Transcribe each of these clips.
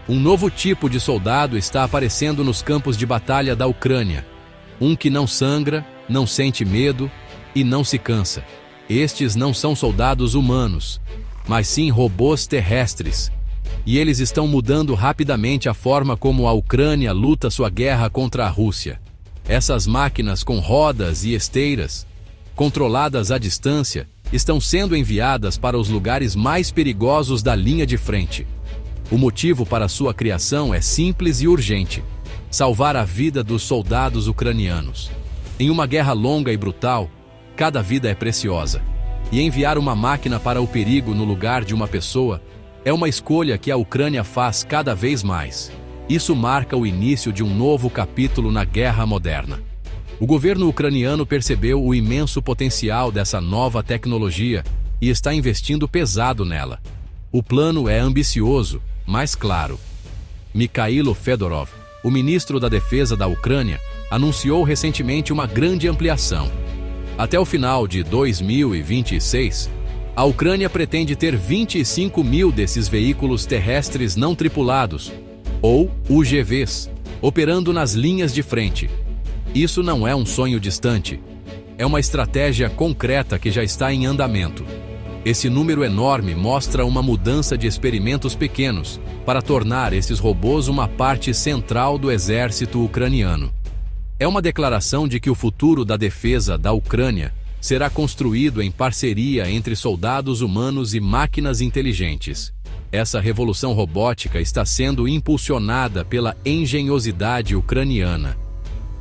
Um novo tipo de soldado está aparecendo nos campos de batalha da Ucrânia. Um que não sangra, não sente medo e não se cansa. Estes não são soldados humanos, mas sim robôs terrestres. E eles estão mudando rapidamente a forma como a Ucrânia luta sua guerra contra a Rússia. Essas máquinas com rodas e esteiras, controladas à distância, estão sendo enviadas para os lugares mais perigosos da linha de frente. O motivo para sua criação é simples e urgente: salvar a vida dos soldados ucranianos. Em uma guerra longa e brutal, cada vida é preciosa. E enviar uma máquina para o perigo no lugar de uma pessoa é uma escolha que a Ucrânia faz cada vez mais. Isso marca o início de um novo capítulo na guerra moderna. O governo ucraniano percebeu o imenso potencial dessa nova tecnologia e está investindo pesado nela. O plano é ambicioso, mas claro. Mikhailo Fedorov, o ministro da Defesa da Ucrânia, anunciou recentemente uma grande ampliação. Até o final de 2026, a Ucrânia pretende ter 25 mil desses veículos terrestres não tripulados, ou UGVs, operando nas linhas de frente. Isso não é um sonho distante. É uma estratégia concreta que já está em andamento. Esse número enorme mostra uma mudança de experimentos pequenos para tornar esses robôs uma parte central do exército ucraniano. É uma declaração de que o futuro da defesa da Ucrânia será construído em parceria entre soldados humanos e máquinas inteligentes. Essa revolução robótica está sendo impulsionada pela engenhosidade ucraniana.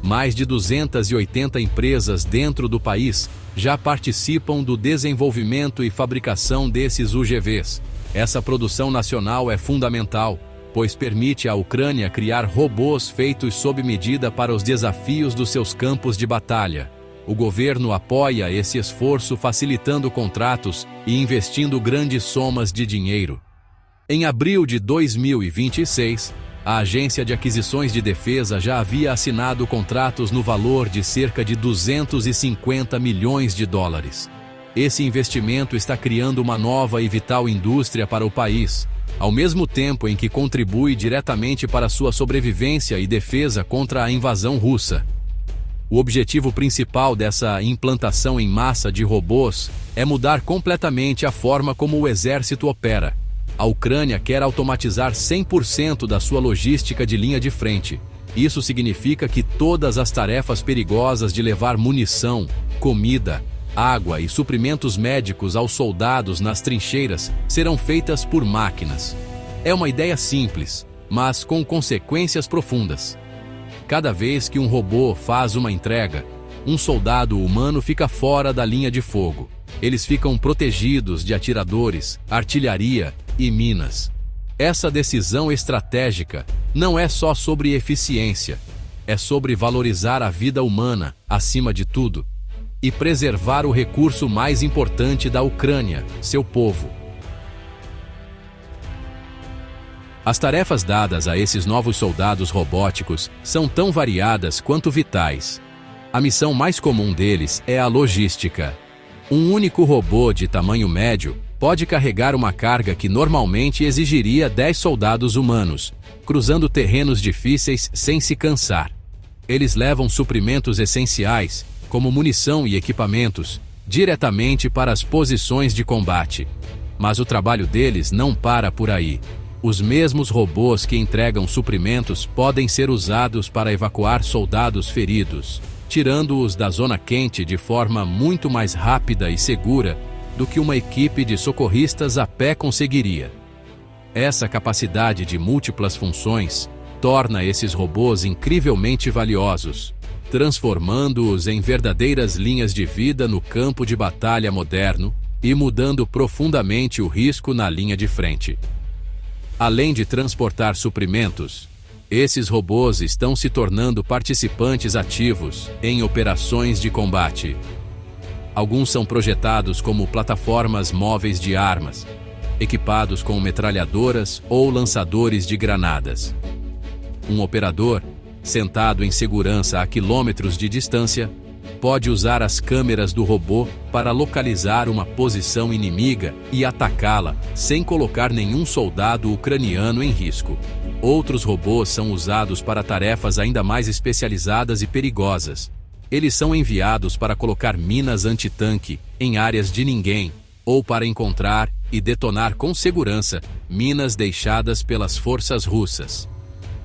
Mais de 280 empresas dentro do país já participam do desenvolvimento e fabricação desses UGVs. Essa produção nacional é fundamental, pois permite à Ucrânia criar robôs feitos sob medida para os desafios dos seus campos de batalha. O governo apoia esse esforço facilitando contratos e investindo grandes somas de dinheiro. Em abril de 2026, a Agência de Aquisições de Defesa já havia assinado contratos no valor de cerca de 250 milhões de dólares. Esse investimento está criando uma nova e vital indústria para o país, ao mesmo tempo em que contribui diretamente para sua sobrevivência e defesa contra a invasão russa. O objetivo principal dessa implantação em massa de robôs é mudar completamente a forma como o exército opera. A Ucrânia quer automatizar 100% da sua logística de linha de frente. Isso significa que todas as tarefas perigosas de levar munição, comida, água e suprimentos médicos aos soldados nas trincheiras serão feitas por máquinas. É uma ideia simples, mas com consequências profundas. Cada vez que um robô faz uma entrega, um soldado humano fica fora da linha de fogo. Eles ficam protegidos de atiradores, artilharia e minas. Essa decisão estratégica não é só sobre eficiência, é sobre valorizar a vida humana, acima de tudo, e preservar o recurso mais importante da Ucrânia, seu povo. As tarefas dadas a esses novos soldados robóticos são tão variadas quanto vitais. A missão mais comum deles é a logística. Um único robô de tamanho médio pode carregar uma carga que normalmente exigiria 10 soldados humanos, cruzando terrenos difíceis sem se cansar. Eles levam suprimentos essenciais, como munição e equipamentos, diretamente para as posições de combate. Mas o trabalho deles não para por aí. Os mesmos robôs que entregam suprimentos podem ser usados para evacuar soldados feridos, tirando-os da zona quente de forma muito mais rápida e segura do que uma equipe de socorristas a pé conseguiria. Essa capacidade de múltiplas funções torna esses robôs incrivelmente valiosos, transformando-os em verdadeiras linhas de vida no campo de batalha moderno e mudando profundamente o risco na linha de frente. Além de transportar suprimentos, esses robôs estão se tornando participantes ativos em operações de combate. Alguns são projetados como plataformas móveis de armas, equipados com metralhadoras ou lançadores de granadas. Um operador, sentado em segurança a quilômetros de distância, pode usar as câmeras do robô para localizar uma posição inimiga e atacá-la sem colocar nenhum soldado ucraniano em risco. Outros robôs são usados para tarefas ainda mais especializadas e perigosas. Eles são enviados para colocar minas antitanque em áreas de ninguém, ou para encontrar e detonar com segurança minas deixadas pelas forças russas.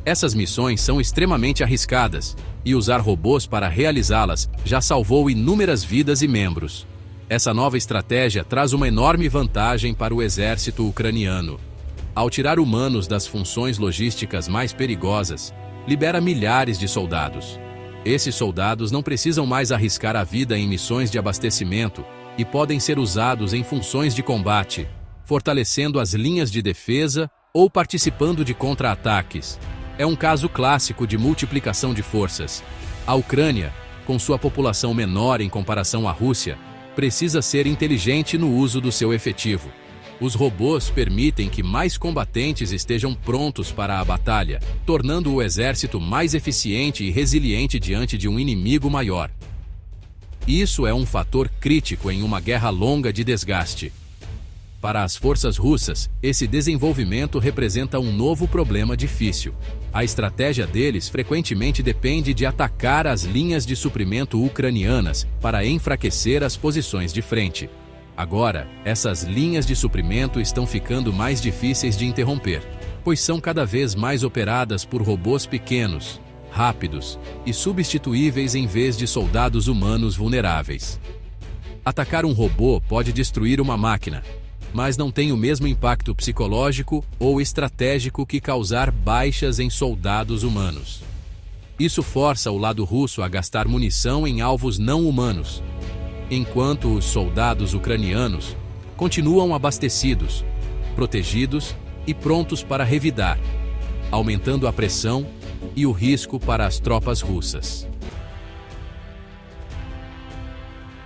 Essas missões são extremamente arriscadas, e usar robôs para realizá-las já salvou inúmeras vidas e membros. Essa nova estratégia traz uma enorme vantagem para o exército ucraniano. Ao tirar humanos das funções logísticas mais perigosas, libera milhares de soldados. Esses soldados não precisam mais arriscar a vida em missões de abastecimento e podem ser usados em funções de combate, fortalecendo as linhas de defesa ou participando de contra-ataques. É um caso clássico de multiplicação de forças. A Ucrânia, com sua população menor em comparação à Rússia, precisa ser inteligente no uso do seu efetivo. Os robôs permitem que mais combatentes estejam prontos para a batalha, tornando o exército mais eficiente e resiliente diante de um inimigo maior. Isso é um fator crítico em uma guerra longa de desgaste. Para as forças russas, esse desenvolvimento representa um novo problema difícil. A estratégia deles frequentemente depende de atacar as linhas de suprimento ucranianas para enfraquecer as posições de frente. Agora, essas linhas de suprimento estão ficando mais difíceis de interromper, pois são cada vez mais operadas por robôs pequenos, rápidos e substituíveis em vez de soldados humanos vulneráveis. Atacar um robô pode destruir uma máquina, mas não tem o mesmo impacto psicológico ou estratégico que causar baixas em soldados humanos. Isso força o lado russo a gastar munição em alvos não humanos, enquanto os soldados ucranianos continuam abastecidos, protegidos e prontos para revidar, aumentando a pressão e o risco para as tropas russas.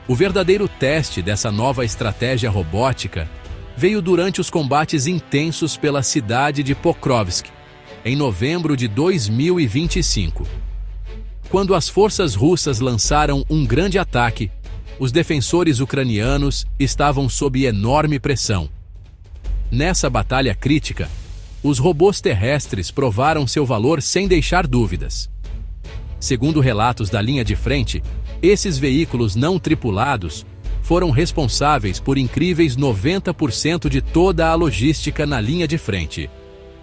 O verdadeiro teste dessa nova estratégia robótica veio durante os combates intensos pela cidade de Pokrovsk, em novembro de 2025. Quando as forças russas lançaram um grande ataque, os defensores ucranianos estavam sob enorme pressão. Nessa batalha crítica, os robôs terrestres provaram seu valor sem deixar dúvidas. Segundo relatos da linha de frente, esses veículos não tripulados foram responsáveis por incríveis 90% de toda a logística na linha de frente.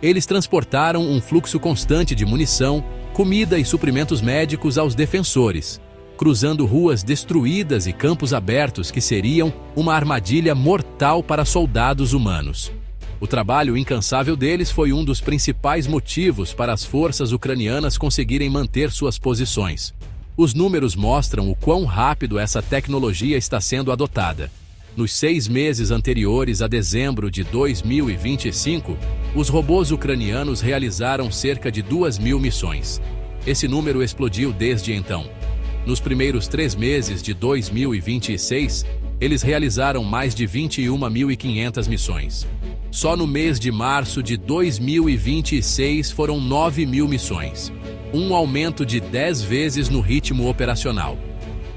Eles transportaram um fluxo constante de munição, comida e suprimentos médicos aos defensores, cruzando ruas destruídas e campos abertos que seriam uma armadilha mortal para soldados humanos. O trabalho incansável deles foi um dos principais motivos para as forças ucranianas conseguirem manter suas posições. Os números mostram o quão rápido essa tecnologia está sendo adotada. Nos 6 meses anteriores a dezembro de 2025, os robôs ucranianos realizaram cerca de 2.000 missões. Esse número explodiu desde então. Nos primeiros 3 meses de 2026, eles realizaram mais de 21.500 missões. Só no mês de março de 2026 foram 9.000 missões, um aumento de 10 vezes no ritmo operacional.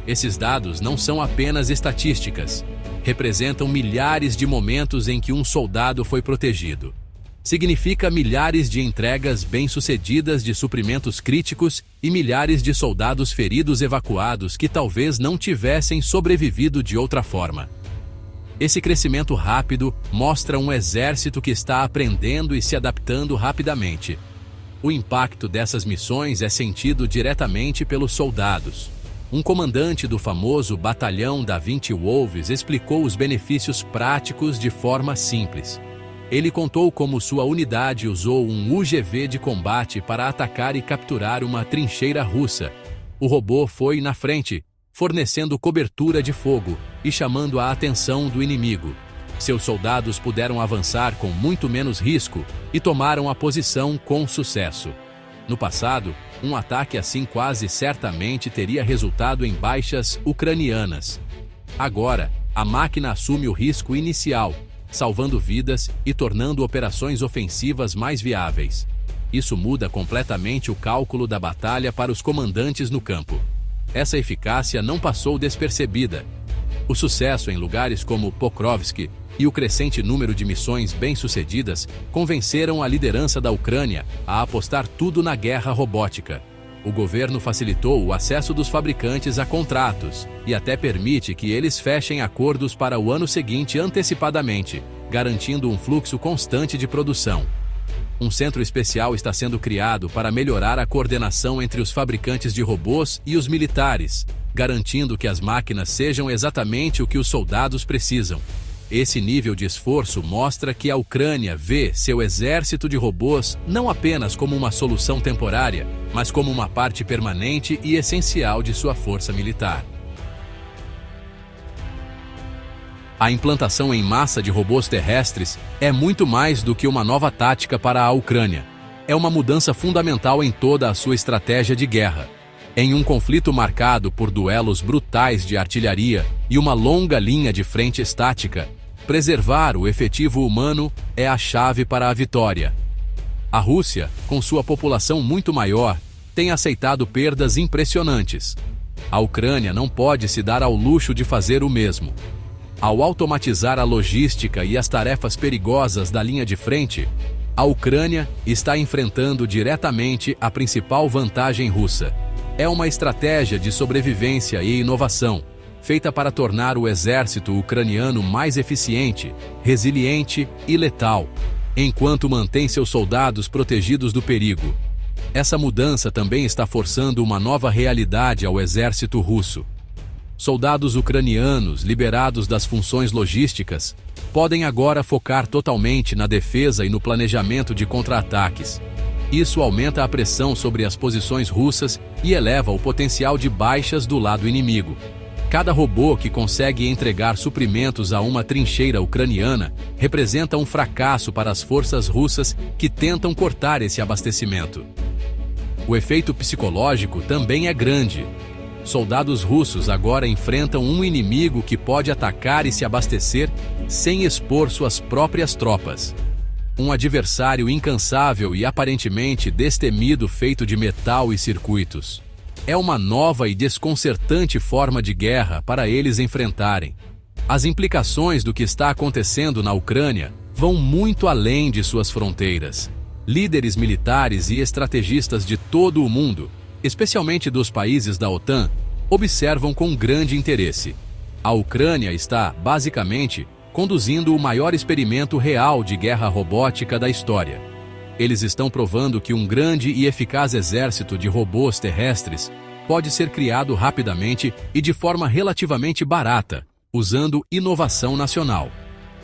Esses dados não são apenas estatísticas, representam milhares de momentos em que um soldado foi protegido. Significa milhares de entregas bem-sucedidas de suprimentos críticos e milhares de soldados feridos evacuados que talvez não tivessem sobrevivido de outra forma. Esse crescimento rápido mostra um exército que está aprendendo e se adaptando rapidamente. O impacto dessas missões é sentido diretamente pelos soldados. Um comandante do famoso Batalhão da 20 Wolves explicou os benefícios práticos de forma simples. Ele contou como sua unidade usou um UGV de combate para atacar e capturar uma trincheira russa. O robô foi na frente, fornecendo cobertura de fogo e chamando a atenção do inimigo. Seus soldados puderam avançar com muito menos risco e tomaram a posição com sucesso. No passado, um ataque assim quase certamente teria resultado em baixas ucranianas. Agora, a máquina assume o risco inicial, salvando vidas e tornando operações ofensivas mais viáveis. Isso muda completamente o cálculo da batalha para os comandantes no campo. Essa eficácia não passou despercebida. O sucesso em lugares como Pokrovsk e o crescente número de missões bem-sucedidas convenceram a liderança da Ucrânia a apostar tudo na guerra robótica. O governo facilitou o acesso dos fabricantes a contratos e até permite que eles fechem acordos para o ano seguinte antecipadamente, garantindo um fluxo constante de produção. Um centro especial está sendo criado para melhorar a coordenação entre os fabricantes de robôs e os militares, garantindo que as máquinas sejam exatamente o que os soldados precisam. Esse nível de esforço mostra que a Ucrânia vê seu exército de robôs não apenas como uma solução temporária, mas como uma parte permanente e essencial de sua força militar. A implantação em massa de robôs terrestres é muito mais do que uma nova tática para a Ucrânia. É uma mudança fundamental em toda a sua estratégia de guerra. Em um conflito marcado por duelos brutais de artilharia e uma longa linha de frente estática, preservar o efetivo humano é a chave para a vitória. A Rússia, com sua população muito maior, tem aceitado perdas impressionantes. A Ucrânia não pode se dar ao luxo de fazer o mesmo. Ao automatizar a logística e as tarefas perigosas da linha de frente, a Ucrânia está enfrentando diretamente a principal vantagem russa. É uma estratégia de sobrevivência e inovação, feita para tornar o exército ucraniano mais eficiente, resiliente e letal, enquanto mantém seus soldados protegidos do perigo. Essa mudança também está forçando uma nova realidade ao exército russo. Soldados ucranianos, liberados das funções logísticas, podem agora focar totalmente na defesa e no planejamento de contra-ataques. Isso aumenta a pressão sobre as posições russas e eleva o potencial de baixas do lado inimigo. Cada robô que consegue entregar suprimentos a uma trincheira ucraniana representa um fracasso para as forças russas que tentam cortar esse abastecimento. O efeito psicológico também é grande. Soldados russos agora enfrentam um inimigo que pode atacar e se abastecer sem expor suas próprias tropas. Um adversário incansável e aparentemente destemido feito de metal e circuitos. É uma nova e desconcertante forma de guerra para eles enfrentarem. As implicações do que está acontecendo na Ucrânia vão muito além de suas fronteiras. Líderes militares e estrategistas de todo o mundo, especialmente dos países da OTAN, observam com grande interesse. A Ucrânia está, basicamente, conduzindo o maior experimento real de guerra robótica da história. Eles estão provando que um grande e eficaz exército de robôs terrestres pode ser criado rapidamente e de forma relativamente barata, usando inovação nacional.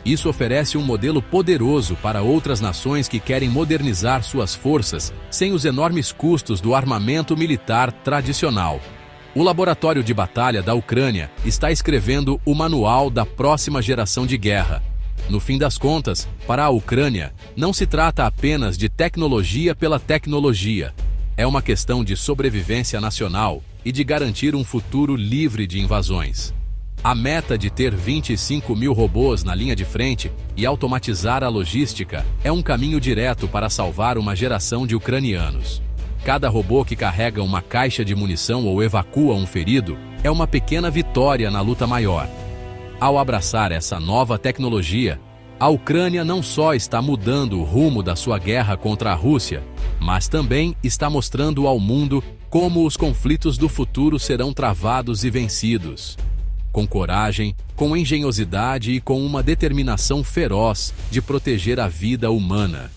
Isso oferece um modelo poderoso para outras nações que querem modernizar suas forças sem os enormes custos do armamento militar tradicional. O Laboratório de Batalha da Ucrânia está escrevendo o manual da próxima geração de guerra. No fim das contas, para a Ucrânia, não se trata apenas de tecnologia pela tecnologia. É uma questão de sobrevivência nacional e de garantir um futuro livre de invasões. A meta de ter 25 mil robôs na linha de frente e automatizar a logística é um caminho direto para salvar uma geração de ucranianos. Cada robô que carrega uma caixa de munição ou evacua um ferido é uma pequena vitória na luta maior. Ao abraçar essa nova tecnologia, a Ucrânia não só está mudando o rumo da sua guerra contra a Rússia, mas também está mostrando ao mundo como os conflitos do futuro serão travados e vencidos. Com coragem, com engenhosidade e com uma determinação feroz de proteger a vida humana.